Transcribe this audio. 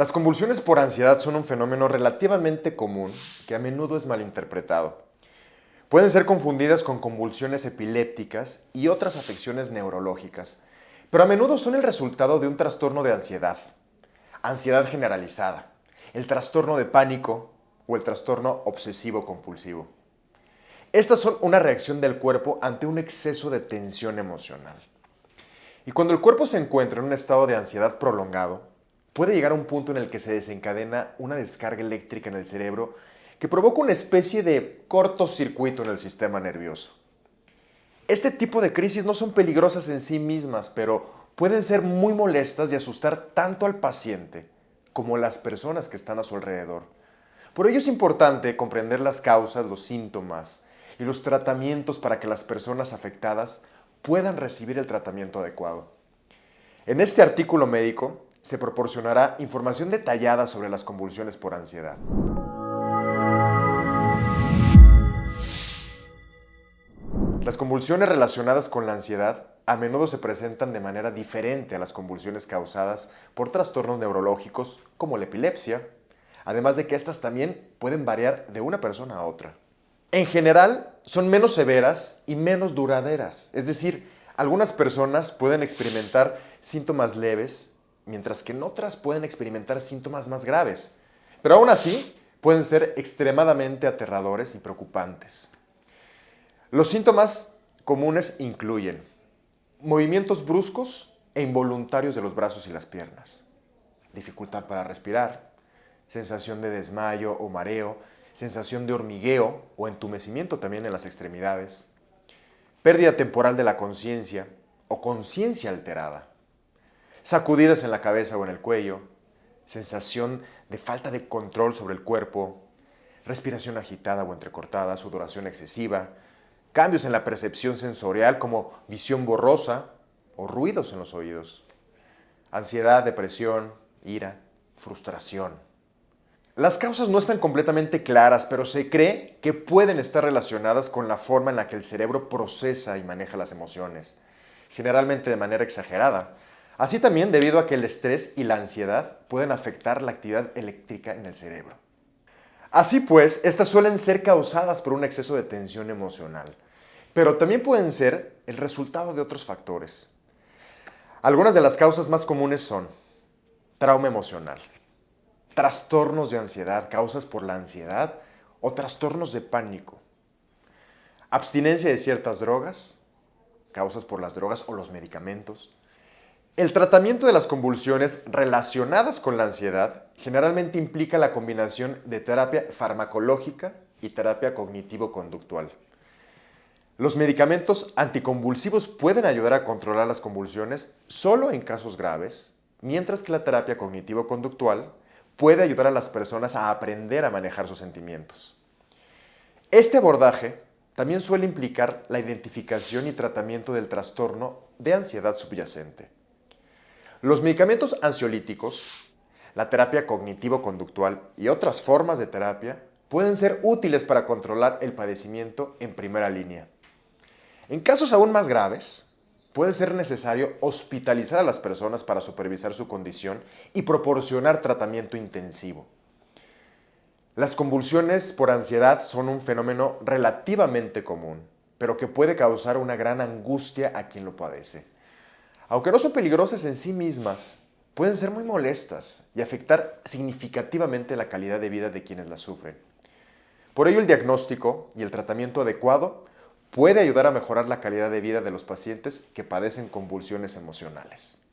Las convulsiones por ansiedad son un fenómeno relativamente común que a menudo es malinterpretado. Pueden ser confundidas con convulsiones epilépticas y otras afecciones neurológicas, pero a menudo son el resultado de un trastorno de ansiedad generalizada, el trastorno de pánico o el trastorno obsesivo-compulsivo. Estas son una reacción del cuerpo ante un exceso de tensión emocional. Y cuando el cuerpo se encuentra en un estado de ansiedad prolongado, puede llegar a un punto en el que se desencadena una descarga eléctrica en el cerebro que provoca una especie de cortocircuito en el sistema nervioso. Este tipo de crisis no son peligrosas en sí mismas, pero pueden ser muy molestas y asustar tanto al paciente como a las personas que están a su alrededor. Por ello es importante comprender las causas, los síntomas y los tratamientos para que las personas afectadas puedan recibir el tratamiento adecuado. En este artículo médico se proporcionará información detallada sobre las convulsiones por ansiedad. Las convulsiones relacionadas con la ansiedad a menudo se presentan de manera diferente a las convulsiones causadas por trastornos neurológicos como la epilepsia, además de que estas también pueden variar de una persona a otra. En general, son menos severas y menos duraderas, es decir, algunas personas pueden experimentar síntomas leves, mientras que en otras pueden experimentar síntomas más graves, pero aún así pueden ser extremadamente aterradores y preocupantes. Los síntomas comunes incluyen movimientos bruscos e involuntarios de los brazos y las piernas, dificultad para respirar, sensación de desmayo o mareo, sensación de hormigueo o entumecimiento también en las extremidades, pérdida temporal de la conciencia o conciencia alterada, sacudidas en la cabeza o en el cuello, sensación de falta de control sobre el cuerpo, respiración agitada o entrecortada, sudoración excesiva, cambios en la percepción sensorial como visión borrosa o ruidos en los oídos, ansiedad, depresión, ira, frustración. Las causas no están completamente claras, pero se cree que pueden estar relacionadas con la forma en la que el cerebro procesa y maneja las emociones, generalmente de manera exagerada. Así también debido a que el estrés y la ansiedad pueden afectar la actividad eléctrica en el cerebro. Así pues, estas suelen ser causadas por un exceso de tensión emocional, pero también pueden ser el resultado de otros factores. Algunas de las causas más comunes son trauma emocional, trastornos de ansiedad, causas por la ansiedad o trastornos de pánico, abstinencia de ciertas drogas, causas por las drogas o los medicamentos. El tratamiento de las convulsiones relacionadas con la ansiedad generalmente implica la combinación de terapia farmacológica y terapia cognitivo-conductual. Los medicamentos anticonvulsivos pueden ayudar a controlar las convulsiones solo en casos graves, mientras que la terapia cognitivo-conductual puede ayudar a las personas a aprender a manejar sus sentimientos. Este abordaje también suele implicar la identificación y tratamiento del trastorno de ansiedad subyacente. Los medicamentos ansiolíticos, la terapia cognitivo-conductual y otras formas de terapia pueden ser útiles para controlar el padecimiento en primera línea. En casos aún más graves, puede ser necesario hospitalizar a las personas para supervisar su condición y proporcionar tratamiento intensivo. Las convulsiones por ansiedad son un fenómeno relativamente común, pero que puede causar una gran angustia a quien lo padece. Aunque no son peligrosas en sí mismas, pueden ser muy molestas y afectar significativamente la calidad de vida de quienes las sufren. Por ello, el diagnóstico y el tratamiento adecuado puede ayudar a mejorar la calidad de vida de los pacientes que padecen convulsiones emocionales.